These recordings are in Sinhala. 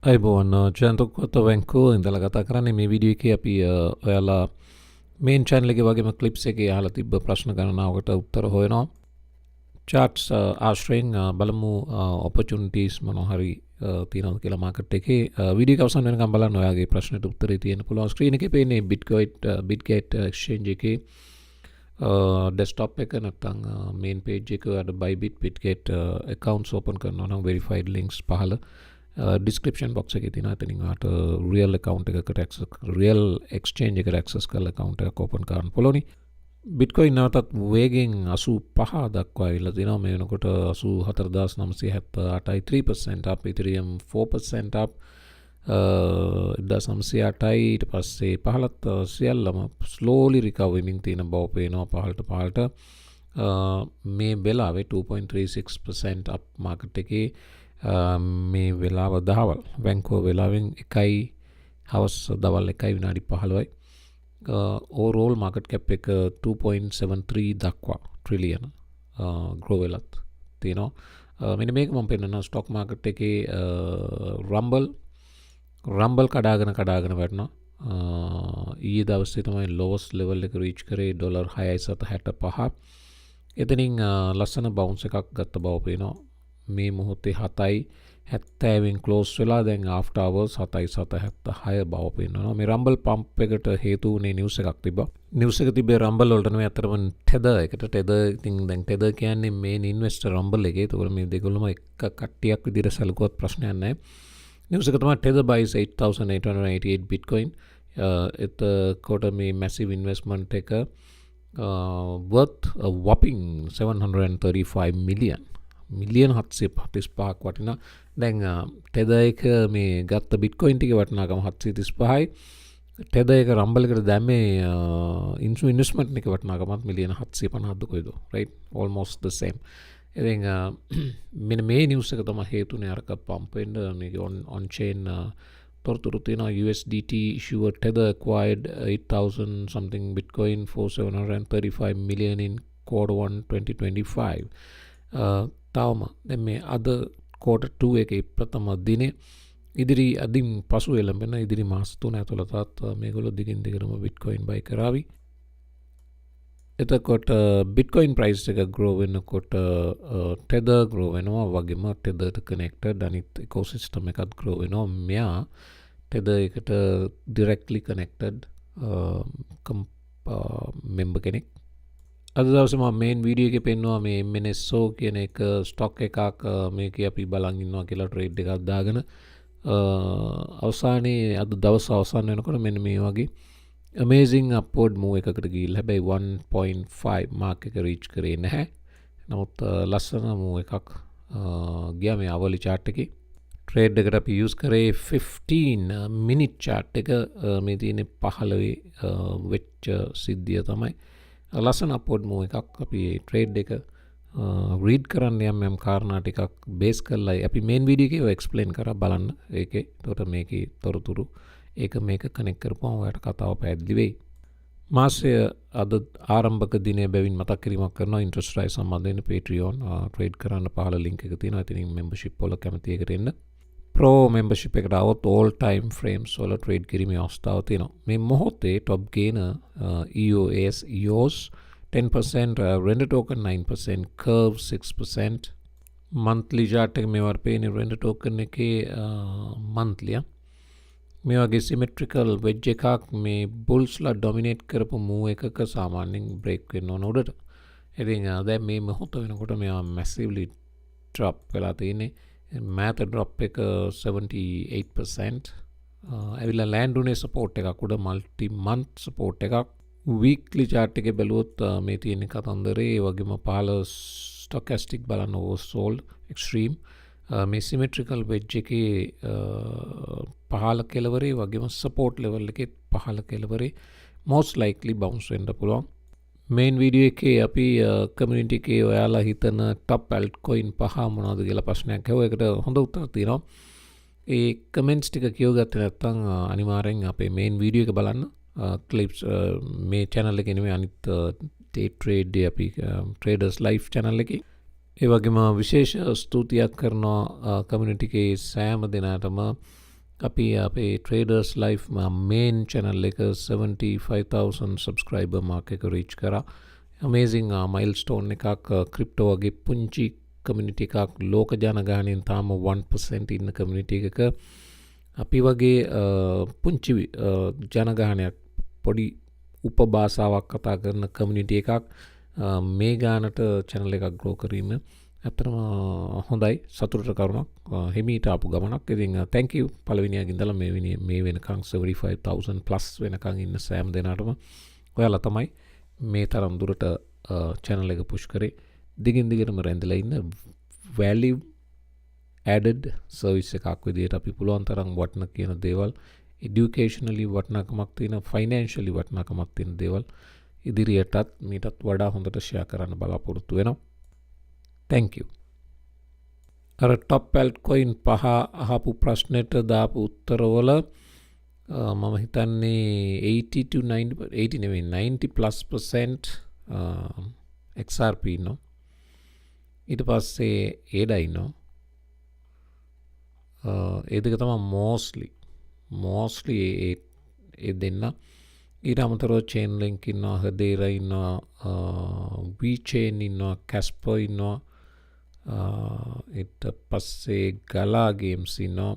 අයිබෝන් ජයන්තකොත වැංකෝ ඉඳලා කතා කරන්නේ මේ වීඩියෝ එකේ අපි ඔයාලා මේන් channel එකේ වගේම clips එකේ අහලා තිබ්බ ප්‍රශ්න ගණනාවකට උත්තර හොයනවා. charts ආශ්‍රයෙන් බලමු opportunities මොනවා හරි තියෙනවද කියලා මාකට් එකේ. වීඩියෝ එක අවසන් වෙනකම් බලන්න ඔයාගේ ප්‍රශ්නෙට උත්තරේ තියෙන්න පුළුවන්. ස්ක්‍රීන් එකේ පේන්නේ Bitget exchange එකේ desktop එක නැත්නම් main page එක අර Bybit Bitget accounts open කරනවා නම් verified links පහළ description box එකේ තියෙනවා. එතනින් ඔයාට real account එකකට access real exchange එකට access කරලා account එකක් open කරන්න පුළුවනි. Bitcoin නැවතත් වේගෙන් 85 දක්වා ඇවිල්ලා තියෙනවා. මේ වෙනකොට 84978යි 3% up, Ethereum 4% up, 1908යි ඊට පස්සේ 15ත් සියල්ලම slowly recover තියෙන බව පේනවා පහළට. මේ වෙලාවේ 2.36% up market එකේ මේ වෙලාව දහවල් වැංකෝ වෙලාවෙන් 1යි හවස් දවල් 1යි විනාඩි 15යි. overall market cap එක 2.73 දක්වා ට්‍රිලියන grow වෙලත් තියෙනවා. මෙන්න මේක මම පෙන්නන ස්ටොක් මාකට් එකේ රම්බල් කඩාගෙන වැටෙනවා. ඊයේ දවසේ තමයි lowest level එක reach කරේ $6.65. එතනින් ලස්සන bounce එකක් ගත්ත බව පේනවා. මේ මොහොතේ 7.70 close වෙලා දැන් after hours 7.76 බව පේනවා. මේ රම්බල් පම්ප් එකට හේතු වුණේ නිවුස් එකක් තිබ්බා. නිවුස් එක තිබ්බේ රම්බල් වලට නෙවෙයි අතරම ටෙදර් එකට. ටෙදර් ඉතින් දැන් ටෙදර් කියන්නේ මේන් ඉන්වෙස්ටර් රම්බල් එකේ. ඒතකොට මේ දෙකොල්ලම එක කට්ටියක් විදිහට සැලකුවත් ප්‍රශ්නයක් නැහැ. නිවුස් එක තමයි ටෙදර් buys 8,888 bitcoin. එතකොට මේ massive investment එක worth a whopping 735 million. Million 735ක් වටිනා. දැන් ටෙදර් එක මේ ගත්ත බිට්කොයින් ටික වටිනාකම 735යි. ටෙදර් එක රම්බල් එකට දැම්මේ ඉන්වෙස්ට්මන්ට් එක වටිනාකමත් මිලියන 750ක්ද කොයිද, right? almost the same. ඉතින් මෙන්න මේ නිවුස් එක තමයි හේතුනේ අරක පම්ප් වෙන්න. මේක on chain තොරතුරු තියෙනවා. USDT issuer Tether acquired 8,000 something bitcoin for 735 million in Q1 2025. තවම දැන් මේ අද Q2 එකේ ප්‍රථම දිනේ ඉදිරි අදින් පසු එළඹෙන ඉදිරි මාස 3 ඇතුළතත් මේගොල්ලෝ දිගින් දිගටම bitcoin buy කරાવી. එතකොට bitcoin price එක grow වෙනකොට tether grow වෙනවා වගේම tether ට connected අනිත් ecosystem එකත් grow වෙනවා. මෙයා tether එකට directly connected member කෙනෙක්. අද දවසේ මම මේන් වීඩියෝ එකේ පෙන්නවා මේ MNSO කියන එක ස්ටොක් එකක්. මේකේ අපි බලන් ඉන්නවා කියලා ට්‍රේඩ් එකක් දාගෙන අවසානයේ අද දවස් අවසන් වෙනකොට මෙන්න මේ වගේ amazing upward move එකකට ගිහිල්ලා හැබැයි 1.5 mark එක reach කරේ නැහැ. නමුත් ලස්සන move එකක් ගියා මේ අවලි chart එකේ. ට්‍රේඩ් එකට අපි use කරේ 15 minute chart එක. මේ තියෙන්නේ 15 වෙච්ච සිද්ධිය තමයි. ලස්සන අපෝඩ් මූව් එකක්. අපි ට්‍රේඩ් එක රීඩ් කරන්න යම් කාරණා ටිකක් බේස් කරලා අපි මේන් වීඩියෝ එකේ එක්ස්ප්ලেইন කරා බලන්න. ඒකේ එතකොට මේකේ තොරතුරු මේක කනෙක්ට් කරපුවම ඔයාලට කතාව පැහැදිලි වෙයි. මාසය අද ආරම්භක දිනය බැවින් මතක් කිරීමක් කරනවා. ඉන්ට්‍රස්ට් රයිට් සම්බන්ධයෙන් Patreon ට්‍රේඩ් කරන්න පහළ ලින්ක් එක තියෙනවා. ඉතින් membership වල කැමති එකට එන්න. Pro membership එකට આવොත් all time frames වල ට්‍රේඩ් කිරීමේ අවස්ථාව තියෙනවා. මේ මොහොතේ top gainer EOS 10%, render token 9%, curve 6%. monthly chart එක මේවර පේන්නේ render token එකේ monthly. මේ වගේ symmetrical wedge එකක් මේ bullsලා dominate කරපු move එකක සාමාන්‍යයෙන් break වෙන්න ඕන උඩට. ඉතින් දැන් මේ මොහොත වෙනකොට මේවා massively drop වෙලා තියෙන්නේ. මෑත ඩ්‍රොප් එක 78%. ඇවිල්ලා ලෑන්ඩ් උනේ සපෝට් එකක් උඩ මල්ටි මන්ත් සපෝට් එකක්. වීක්ලි chart එකේ බැලුවොත් මේ තියෙන කතන්දරේ ඒ වගේම පහළ ස්ටොකැස්ටික් බලන්න oversold extreme. මේ symmetrical wedge එකේ පහළ කෙළවරේ වගේම support level එකේ පහළ කෙළවරේ most likely bounce වෙන්න පුළුවන්. මේන් වීඩියෝ එකේ අපි කමියුනිටි එකේ ඔයාලා හිතන top altcoin පහ මොනවද කියලා ප්‍රශ්නයක් ඇහුවා. ඒකට හොඳ උත්තර තියෙනවා. ඒ කමෙන්ට්ස් ටික කියවගත්තේ නැත්නම් අනිවාර්යෙන් අපේ මේන් වීඩියෝ එක බලන්න. clips මේ channel එකේ නෙමෙයි අනිත් day trade අපි traders live channel එකේ. ඒ වගේම විශේෂ ස්තුතියක් කරනවා කමියුනිටි එකේ සෑම දෙනාටම අපි අපේ ට්‍රේඩර්ස් ලයිෆ් මේන් චැනල් එක 75,000 සබස්ක්‍රයිබර් මාක් එක රීච් කරා. අමේසිං මයිල්ස්ටෝන් එකක්. ක්‍රිප්ටෝ වගේ පුංචි කමියුනිටි එකක් ලෝක ජනගහනයෙන් තාම 1% ඉන්න කමියුනිටි එකක අපි වගේ පුංචි ජනගහනයක් පොඩි උපභාෂාවක් කතා කරන කමියුනිටි එකක් මේ ගානට channel එකක් grow කිරීම ඇත්තටම හොඳයි, සතුටට කරුණක්, හිමීට ආපු ගමනක්. ඉතින් thank you පළවෙනියකින් ඉඳලා මේ වෙනකන් 75,000 plus වෙනකන් ඉන්න සෑම දෙනාටම. ඔයාලා තමයි මේ තරම් දුරට channel එක push කරේ. දිගින් දිගටම රැඳිලා ඉන්න value added service එකක් විදිහට අපි පුළුවන් තරම් වටන කියන දේවල්, educationally වටනකමක් තියෙන, financially වටනකමක් තියෙන දේවල් ඉදිරියටත් මීටත් වඩා හොඳට share කරන්න බලාපොරොත්තු වෙනවා. Thank you. අර top altcoin පහ අහපු ප්‍රශ්නෙට දාපු උත්තරවල මම හිතන්නේ 80 to 90% XRP ඉන්නවා. ඊට පස්සේ ADA ඉන්නවා. ඒ දෙක තමයි mostly ඒ දෙන්න. ඊට අමතරව Chainlink ඉන්නවා, Hedera ඉන්නවා, VeChain ඉන්නවා, Casper ඉන්නවා, ඊට පස්සේ Gala Games ඉන්නවා,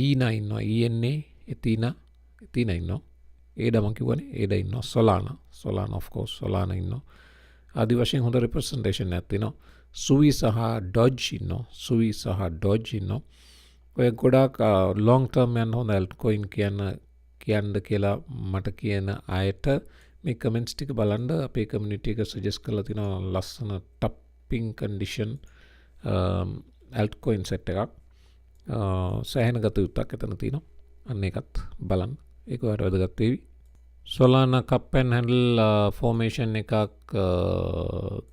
ENA ඉන්නවා, ENA Ethena ඉන්නවා, ADA මම කිව්වනේ, ADA ඉන්නවා, Solana of course, Solana ඉන්නවා. ආදි වශයෙන් හොඳ representation එකක් තියෙනවා. Sui සහ Doge ඉන්නවා. ඔය ගොඩාක් long term යන හොඳ altcoin කියන්න කියලා මට කියන අයට මේ කමෙන්ට්ස් ටික බලන්න අපේ කමියුනිටි එක සජෙස්ට් කරලා තිනවා ලස්සන topping condition altcoin set එකක්. සෑහෙන ගත යුත්තක් එතන තියෙනවා. අන්න ඒකත් බලන්න. ඒක ඔයාලට වැදගත් වේවි. Solana cup and handle formation එකක්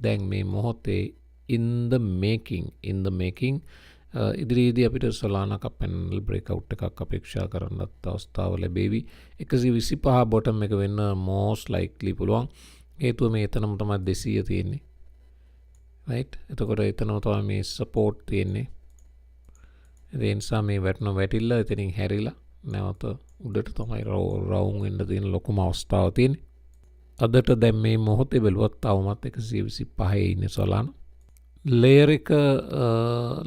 දැන් මේ මොහොතේ in the making ඉදිරියේදී අපිට Solana cup and handle breakout එකක් අපේක්ෂා කරන්නත් අවස්ථාව ලැබේවි. 125 bottom එක වෙන්න most likely පුළුවන්. හේතුව මේ එතනම තමයි 200 තියෙන්නේ. right? එතකොට එතනම තමයි මේ support තියෙන්නේ. ඒ නිසා මේ වැටිලා එතනින් හැරිලා නැවත උඩට තමයි රවුම් වෙන්න තියෙන ලොකුම අවස්ථාව තියෙන්නේ. අදට දැන් මේ මොහොතේ බැලුවත් තවමත් 125 ඉන්නේ Solana. layer එක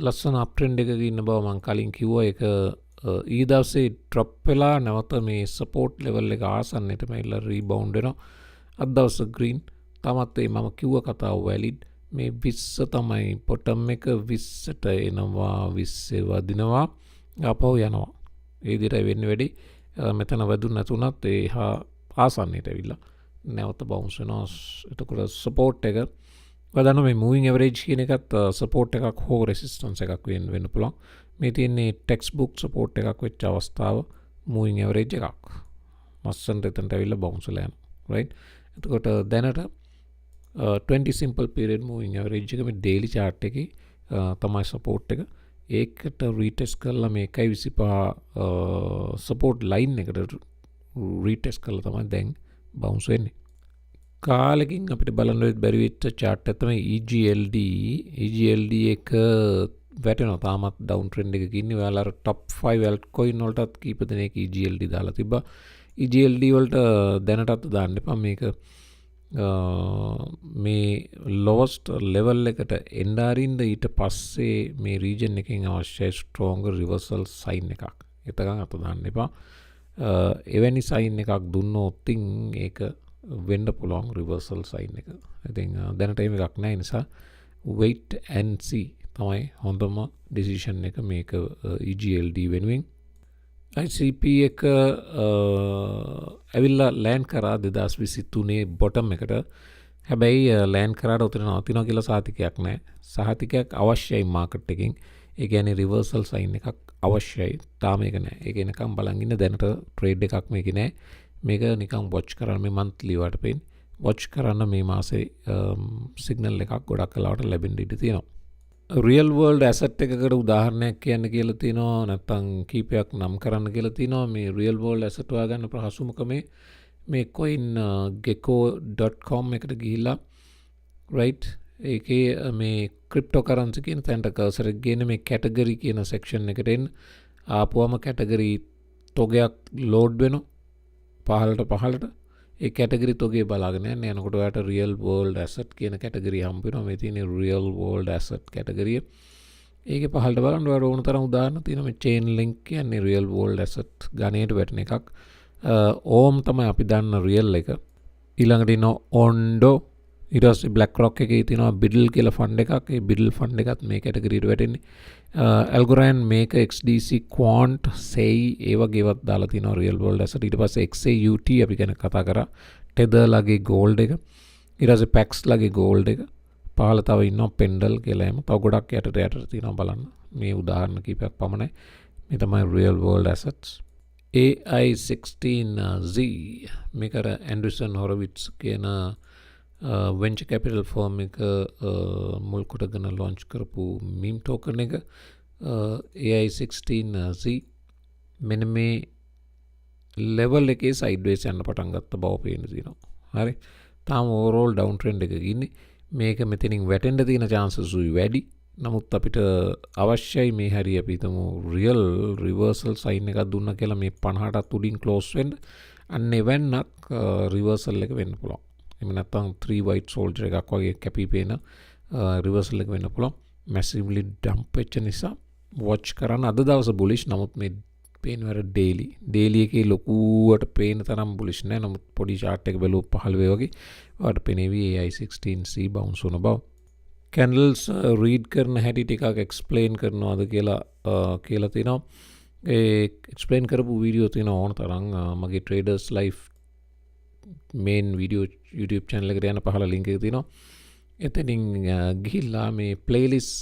ලස්සන අප්ට්‍රෙන්ඩ් එකක ඉන්න බව මම කලින් කිව්වා. ඒක ඊ දවසේ ඩ්‍රොප් වෙලා නැවත මේ සපෝට් ලෙවල් එක ආසන්නයටම ඇවිල්ලා රීබවුන්ඩ් වෙනවා. අද දවස ග්‍රීන් තමත් ඒ මම කිව්ව කතාව වැලිඩ්. මේ 20 තමයි බොටම් එක, 20ට එනවා, 20 වදිනවා, ආපහු යනවා. ඒ විදිහට වෙන්නේ වැඩි. මෙතන වැදුන නැතුණත් ඒ ආසන්නයට ඇවිල්ලා නැවත බවුන්ස් වෙනවා. එතකොට සපෝට් එක වදන්න මේ මූවිං ඇවරේජ් කියන එකත් සපෝට් එකක් හෝ රෙසිස්ටන්ස් එකක් වෙන්න පුළුවන්. මේ තියෙන්නේ ටෙක්ස්ට් බුක් සපෝට් එකක් වෙච්ච අවස්ථාව, මූවිං ඇවරේජ් එකක්. මස්සන්ට එතනට ඇවිල්ලා බවුන්ස් වෙලා යනවා. right? එතකොට දැනට 20 simple period moving average එක මේ daily chart එකේ තමයි support එක. ඒකට retest කරලා මේ 1.25 support line එකට retest කරලා තමයි දැන් bounce වෙන්නේ. කාලෙකින් අපිට බලන්න බැරි වෙච්ච chart එක තමයි EGLD එක වැටෙනවා. තාමත් down trend එකක ඉන්නේ. ඔයාලා අර top 5 altcoin වලටත් කීප දෙනෙක් EGLD දාලා තිබ්බා. EGLD වලට දැනටත් දාන්න එපා. මේක මේ lowest level එකට එන්න අරින්න ඊට පස්සේ මේ region එකෙන් අවශ්‍ය strong reversal sign එකක්. එතකන් අත දාන්න එපා. එවැනි sign එකක් දුන්නොත් ඒක වෙන්න පුළුවන් reversal sign එක. ඉතින් දැනට එහෙම එකක් නැහැ. නිසා wait and see තමයි හොඳම decision එක මේක EGLD වෙනුවෙන්. ICP එක ඇවිල්ලා ලෑන්ඩ් කරා 2023 බොටම් එකට. හැබැයි ලෑන්ඩ් කරාට උතන නවතිනවා කියලා සහතිකයක් නැහැ. සහතිකයක් අවශ්‍යයි මාකට් එකෙන්. ඒ කියන්නේ රිවර්සල් සයින් එකක් අවශ්‍යයි. තාම ඒක නැහැ. ඒක එනකම් බලන් ඉන්න. දැනට ට්‍රේඩ් එකක් මේකේ නැහැ. මේක නිකන් වොච් කරන්න මේ මන්ත්ලි වට පේන. වොච් කරන්න මේ මාසේ සිග්නල් එකක් ගොඩක් කලාවට ලැබෙන්න ඉඩ තියෙනවා. රියල් වර්ල්ඩ් ඇසට් එකකට උදාහරණයක් කියන්න කියලා තියෙනවා. නැත්නම් කීපයක් නම් කරන්න කියලා තියෙනවා. මේ රියල් වර්ල්ඩ් ඇසට් හොයාගන්න පහසුම ක්‍රමේ මේ coin.gecko.com එකට ගිහිල්ලා right ඒකේ මේ ක්‍රිප්ටෝ කරන්සි කියන තැනට කර්සර් එක ගේන මේ කැටගරි කියන සෙක්ෂන් එකට එන්න. ආපුවම කැටගරී තොගයක් ලෝඩ් වෙනවා පහලට ඒ කැටගරි තොගේ බලාගෙන යනකොට ඔයාට රියල් වර්ල්ඩ් ඇසට් කියන කැටගරිය හම්බ වෙනවා. මේ තියෙන රියල් වර්ල්ඩ් ඇසට් කැටගරිය. ඒකේ පහලට බලන්න ඔයාලට ඕන තරම් උදාහරණ තියෙනවා. මේ චේන් ලින්ක් කියන්නේ රියල් වර්ල්ඩ් ඇසට් ගණයට වැටෙන එකක්. ඕම් තමයි අපි දන්න රියල් එක. ඊළඟට ඉන්නවා ඔන්ඩෝ. ඊට පස්සේ බ්ලැක් රොක් එකේ තියෙනවා බිඩල් කියලා ෆන්ඩ් එකක්. ඒ බිඩල් ෆන්ඩ් එකත් මේ කැටගරියට වැටෙන්නේ. ඇල්ගොරෑන් මේක XDC Quant SEI ඒ වගේ ඒවත් දාලා තියෙනවා රියල් වර්ල්ඩ් ඇසට්. ඊට පස්සේ XAUT අපි ගැන කතා කරා. ටෙදර් ලගේ ගෝල්ඩ් එක. ඊට පස්සේ PAX ලගේ ගෝල්ඩ් එක. පහළ තව ඉන්නවා පෙන්ඩල් කියලා එහෙම. තව ගොඩක් යටට තියෙනවා බලන්න. මේ උදාහරණ කීපයක් පමණයි. මේ තමයි රියල් වර්ල්ඩ් ඇසට්ස්. AI16Z මේක අර ඇන්ඩර්සන් හොරවිට්ස් කියන වෙන්චර් කැපිටල් ෆර්ම් එක මුල් කොටගෙන ලොන්ච් කරපු මීම් ටෝකන් එක AI16Z මෙන්න මේ ලෙවල් එකේ සයිඩ්වේස් යන්න පටන් ගත්ත බව පේන්න තියෙනවා. හරි. තාම ඕවරෝල් ඩවුන් ට්‍රෙන්ඩ් එකක ඉන්නේ. මේක මෙතනින් වැටෙන්න තියෙන chances උයි වැඩි. නමුත් අපිට අවශ්‍යයි මේ හරිය අපි හිතමු රියල් රිවර්සල් සයින් එකක් දුන්නා කියලා මේ 50ටත් උඩින් ක්ලෝස් වෙන්න. අන්න එවන්නක් රිවර්සල් එක වෙන්න පුළුවන්. එහෙම නැත්නම් 3 white soldier එකක් වගේ කැපී පේන රිවර්සල් එක වෙන්න පුළුවන්. massively dump වෙච්ච නිසා watch කරන්න අද දවස bullish. නමුත් මේ පේනවර daily එකේ ලොකුවට පේන තරම් bullish නෑ. නමුත් පොඩි chart එක බැලුවොත් 15 වගේ ඔයාලට පේනේවි AI16C bounce වුණ බව. candles read කරන හැටි ටිකක් explain කරනවාද කියලා තියෙනවා. ඒ explain කරපු වීඩියෝ තියෙනවා ඕන තරම් මගේ traders life main video YouTube channel එකට යන පහළ link එක තියෙනවා. එතනින් ගිහිල්ලා මේ playlist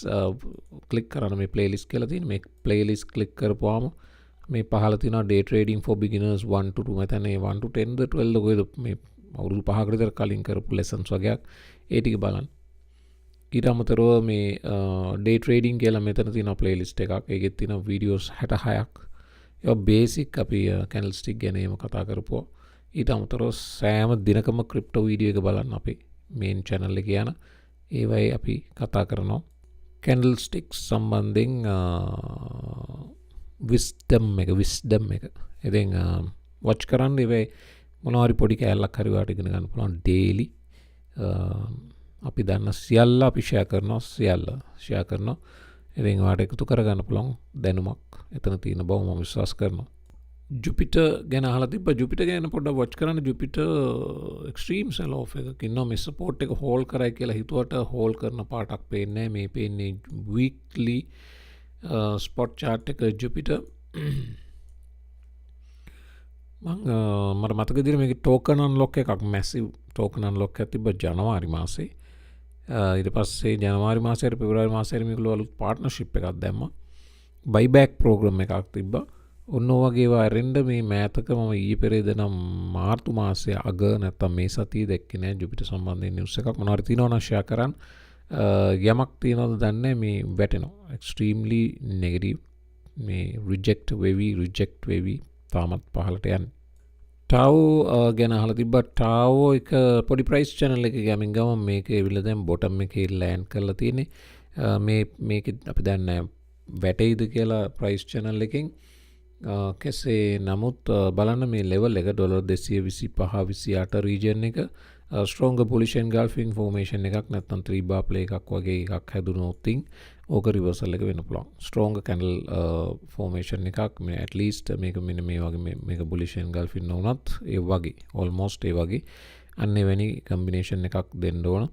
click කරන්න. මේ playlist කියලා තියෙන මේ playlist click කරපුවාම මේ පහළ තියෙනවා day trading for beginners 1 to 2 මතන 1 to 10 ද 12 ද කොහෙද මේ අවුරුදු 5කට විතර කලින් කරපු lessons වගේක් ඒ ටික බලන්න. ඊට අමතරව මේ day trading කියලා මෙතන තියෙන playlist එකක්. ඒකෙත් තියෙන videos 66ක්. ඒවා basic අපි candlestick ගැන එහෙම කතා කරපුවා. ඊට අමතරව සෑම දිනකම crypto video එක බලන්න අපේ main channel එකේ යන. ඒවයි අපි කතා කරනවා candlesticks සම්බන්ධයෙන් wisdom එක. ඉතින් watch කරන්න ඒවයි මොනවා හරි පොඩි කැලලක් හරි වාට ඉගෙන ගන්න පුළුවන් daily. අපි දන්න සියල්ල අපි ෂෙයා කරනවා. ඉතින් ඔයාලට එකතු කරගන්න පුළුවන් දැනුමක් එතන තියෙන බව මම විශ්වාස කරනවා. ජුපිටර් ගැන අහලා තිබ්බා. ජුපිටර් ගැන පොඩ්ඩක් watch කරන්න. ජුපිටර් extreme sell off එකක ඉන්නවා. මේ support එක hold කරයි කියලා හිතුවට hold කරන පාටක් පේන්නේ නැහැ. මේ පේන්නේ weekly spot chart එක ජුපිටර්. මට මතක විදිහට මේකේ token unlock එකක් massive token unlock එකක් තිබ්බා ජනවාරි මාසේ. ඊට පස්සේ ජනවාරි මාසයේ පෙබරවාරි මාසයේ මේගොල්ලෝ අලුත් පාර්ට්නර්ෂිප් එකක් දැම්මා. බයිබැක් ප්‍රෝග්‍රෑම් එකක් තිබ්බා. ඔන්න වගේ වරෙන්ඩ මේ මෑතක මම ඊයේ පෙරේද නම් මාර්තු මාසයේ අග නැත්තම් මේ සතියේ දැක්කේ නෑ ජුපිටර් සම්බන්ධයෙන් නිවුස් එකක්. මොනවාරි තියෙනවා නම් ෂෙයා කරන්න. යමක් තියෙනවද දන්නේ මේ වැටෙනවා. extremely negative මේ reject වෙවි තාමත් පහලට යන්නේ. ටාව ගැන අහලා තිබ්බා. ටාව එක පොඩි ප්‍රයිස් channel එකක ගමින් ගම මේක එවිල දැන් බොටම් එකේ ලෑන්ඩ් කරලා තියෙන්නේ. මේක අපි දන්නේ වැටෙයිද කියලා ප්‍රයිස් channel එකෙන්. කෙසේ නමුත් බලන්න මේ ලෙවල් එක $225.28 region එක strong bullish engulfing formation එකක් නැත්නම් 3 bar play එකක් වගේ එකක් හැදුනොත් ඕක reversal එක වෙන්න පුළුවන්. strong candle formation එකක් මේ at least මේක මෙන්න මේ වගේ මේක bullish engulfing නොවුනත් ඒ වගේ almost ඒ වගේ අන්න එවැනි combination එකක් දෙන්න ඕන.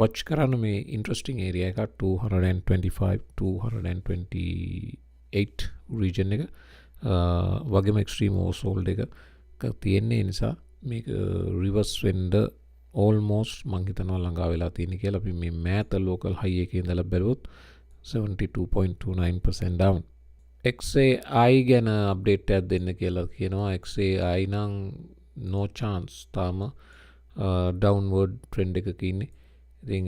watch කරන්න මේ interesting area එකක් 225-228 region එක වගේම extreme oversold එක තියෙන්නේ නිසා මේක reverse වෙන්න almost මං හිතනවා ළඟා වෙලා තියෙන කියලා. අපි මේ මෑත local high එකේ ඉඳලා බැලුවොත් 72.29% down. XAI ගැන update එකක් දෙන්න කියලා කියනවා. XAI නම් no chance තාම downward trend එකක ඉන්නේ. ඉතින්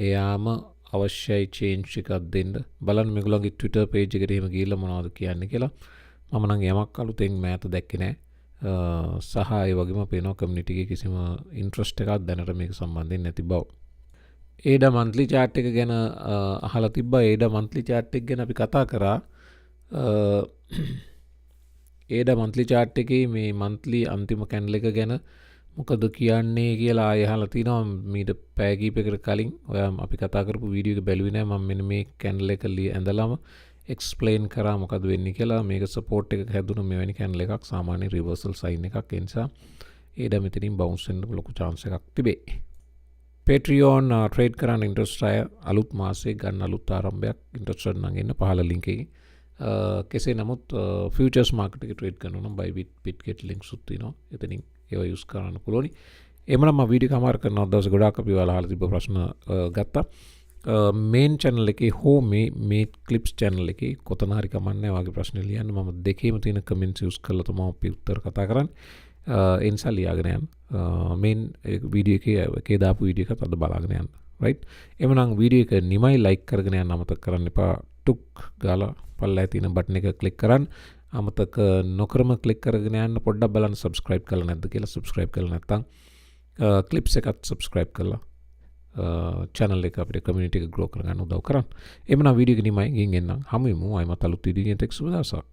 එයාම අවශ්‍යයි change එකක් දෙන්න. බලන්න මේගොල්ලන්ගේ Twitter page එකට එහෙම ගිහිල්ලා මොනවද කියන්නේ කියලා. මම නම් යමක් අලුතෙන් මෑත දැක්කේ නැහැ. සහ ඒ වගේම පේනවා community එකේ කිසිම interest එකක් දැනට මේක සම්බන්ධයෙන් නැති බව. ADA monthly chart එක ගැන අහලා තිබ්බා. ADA monthly chart එක ගැන අපි කතා කරා. ඒඩ මන්ත්ලි චාට් එකේ මේ මන්ත්ලි අන්තිම කැන්ඩල එක ගැන මොකද කියන්නේ කියලා ආයහලා තිනවා මීට පෑගීපකට කලින් ඔය අපි කතාකරපු වීඩියක බැලුවිනෑ ම මෙන මේ කැන්ඩල එක ලිය ඇඳලාම එක්ස්පලේන් කර මොකද වෙන්න කියලා මේක සපෝට් එක හැදුන මෙවැනි කැන්ඩල එකක් සාමාන්‍ය රිවර්සල් සයින් එකක් නිසා ඒඩ මෙතනින් බවන්සෙන්ට ලොකු චාන්ස එකක් තිබේ පේට්‍රියෝන් ට්‍රේඩ් කරන්න ඉන්ට්‍රස්ට්‍රය අලුත් මාසේ ගන්න අලුත් ආරම්භයක් ඉන්ට්‍රස්ට් නගන්න පහල ලින්කේ කෙසේ නමුත් ෆියචර්ස් මාර්කට් ට්‍රේඩ් කරනවා බයිබිට් පිට්ගෙට් ලින්ක් සුත්ති නවා එතනින් ඒව යුස් කරන්න පුළුවනි එමනම් වීඩි කමාර කරන අදවස ගොඩාක් අපි ඔයාලා තිබ ප්‍රශ්න ගත්තා මේන් චැනල් එකේ හෝ මේ ක්ලිප්ස් චැනල් එකේ කොතනහරි කමන්නේ වගේ ප්‍රශ්න ලියන්න මම දෙකේම තියෙන කමෙන්ට්ස් යූස් කරලා තමයි අපි උත්තර කතා කරන්නේ එන්සා ලියාගෙන යන්න මේන් වීඩියෝ එකේ දාපු වීඩියෝ එකත් අද බලාගෙන යන්න රයිට් එමනම් වීඩියෝ එක නිමයි ලයික් කරගෙන යන්න අමතක කරන්න එපා ටුක් ගාලා පල්ලෑ තියෙන බටන් එක ක්ලික් කරන්න අමතක නොකරම ක්ලික් කරගෙන යන්න පොඩ්ඩක් බලන්න සබස්ක්‍රයිබ් කරලා නැද්ද කියලා සබස්ක්‍රයිබ් කරලා නැත්නම් ක්ලිප්ස් එකත් සබස්ක්‍රයිබ් කරලා channel එක අපිට community එක grow කරගන්න උදව් කරන්න. එhmenan වීඩියෝ එක නිමයි ගින් එන්නම්. හමු වෙමු. ආයෙමත් අලුත් වීඩියෝ එකකින් එක්ක සුබ දවසක්.